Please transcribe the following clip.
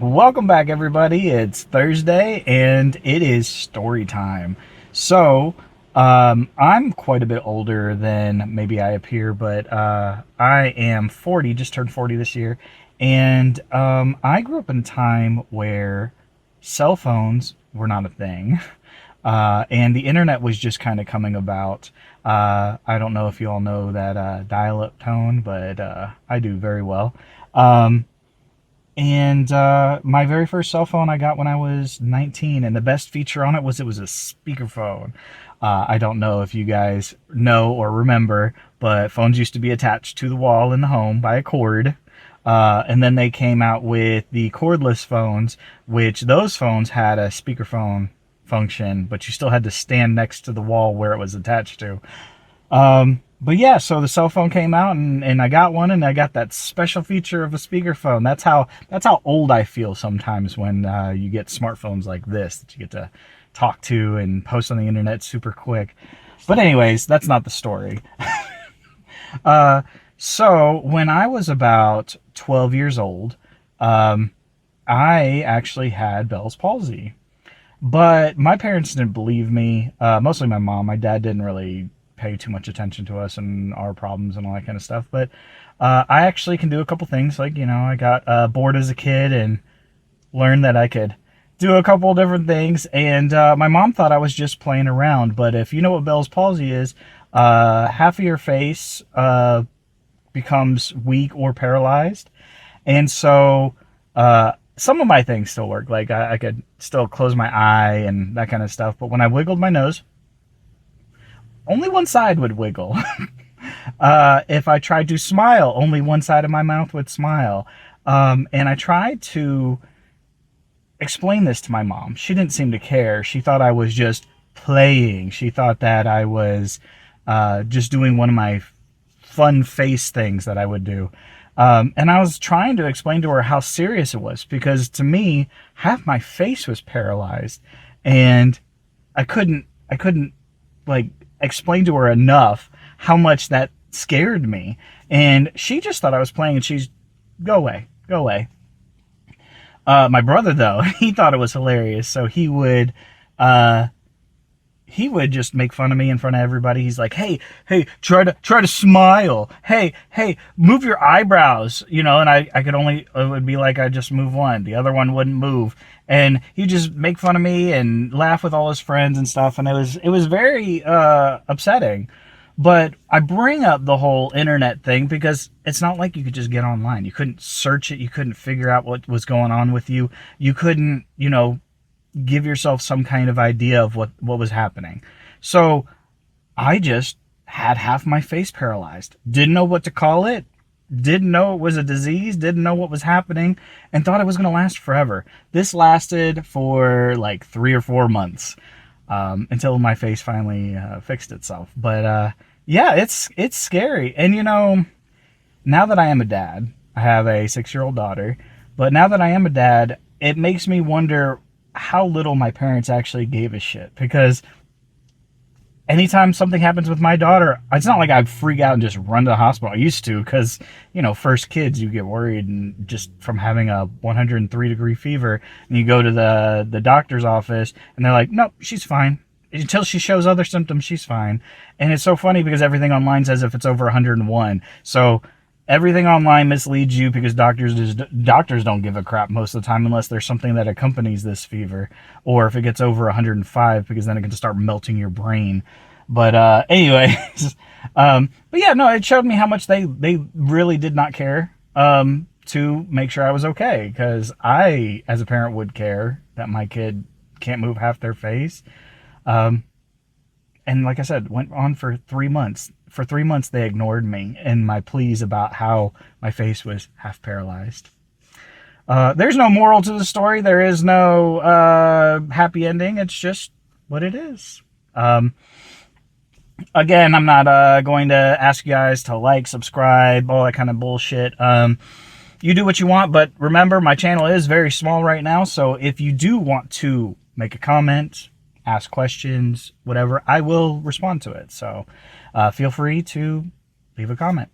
Welcome back, everybody. It's Thursday and it is story time. So, I'm quite a bit older than maybe I appear, but I am 40, just turned 40 this year. And I grew up in a time where cell phones were not a thing. And the internet was just kind of coming about. I don't know if you all know that dial up tone, but I do very well. Um, and my very first cell phone I got when I was 19, and the best feature on it was a speakerphone. I don't know if you guys know or remember, but phones used to be attached to the wall in the home by a cord. And then they came out with the cordless phones, which those phones had a speakerphone function, but you still had to stand next to the wall where it was attached to. But yeah, so the cell phone came out and I got one and I got that special feature of a speakerphone. That's how old I feel sometimes when you get smartphones like this that you get to talk to and post on the internet super quick. But anyways, that's not the story. Uh, so when I was about 12 years old, um, I actually had Bell's palsy. But my parents didn't believe me. Mostly my mom. My dad didn't really pay too much attention to us and our problems and all that kind of stuff. But I actually can do a couple things. Like, I got bored as a kid and learned that I could do a couple different things. And my mom thought I was just playing around. But if you know what Bell's palsy is, half of your face becomes weak or paralyzed. And so some of my things still work. Like I could still close my eye and that kind of stuff. But when I wiggled my nose, only one side would wiggle. If I tried to smile, only one side of my mouth would smile. And I tried to explain this to my mom. She didn't seem to care. She thought I was just playing. She thought that I was just doing one of my fun face things that I would do. And I was trying to explain to her how serious it was because to me, half my face was paralyzed, and I couldn't like explain to her enough how much that scared me. And she just thought I was playing, and she's go away, go away. My brother though, he thought it was hilarious, so uh, he would just make fun of me in front of everybody. He's like, "Hey, try to smile. Hey, move your eyebrows." And I could only it would be like I just move one, the other one wouldn't move, and he'd just make fun of me and laugh with all his friends and stuff, and it was very upsetting. But I bring up the whole internet thing because it's not like you could just get online. You couldn't search it. You couldn't figure out what was going on with you. You couldn't, give yourself some kind of idea of what was happening. So I just had half my face paralyzed. Didn't know what to call it. Didn't know it was a disease. Didn't know what was happening, and thought it was going to last forever. This lasted for like 3 or 4 months until my face finally fixed itself. But yeah, it's scary. And now that I am a dad, I have a 6-year-old daughter. But now that I am a dad, it makes me wonder how little my parents actually gave a shit. Because anytime something happens with my daughter, it's not like I freak out and just run to the hospital. I used to, because first kids, you get worried, and just from having a 103-degree fever, and you go to the doctor's office, and they're like, "Nope, she's fine." Until she shows other symptoms, she's fine. And it's so funny because everything online says if it's over 101. So everything online misleads you because doctors don't give a crap most of the time unless there's something that accompanies this fever, or if it gets over 105, because then it can just start melting your brain. But anyways, but yeah, no, it showed me how much they really did not care to make sure I was okay, because I, as a parent, would care that my kid can't move half their face. Um, and like I said, went on for 3 months. For 3 months, they ignored me and my pleas about how my face was half paralyzed. There's no moral to the story. There is no happy ending. It's just what it is. Again, I'm not going to ask you guys to like, subscribe, all that kind of bullshit. You do what you want, but remember, my channel is very small right now. So if you do want to make a comment, ask questions, whatever, I will respond to it. So feel free to leave a comment.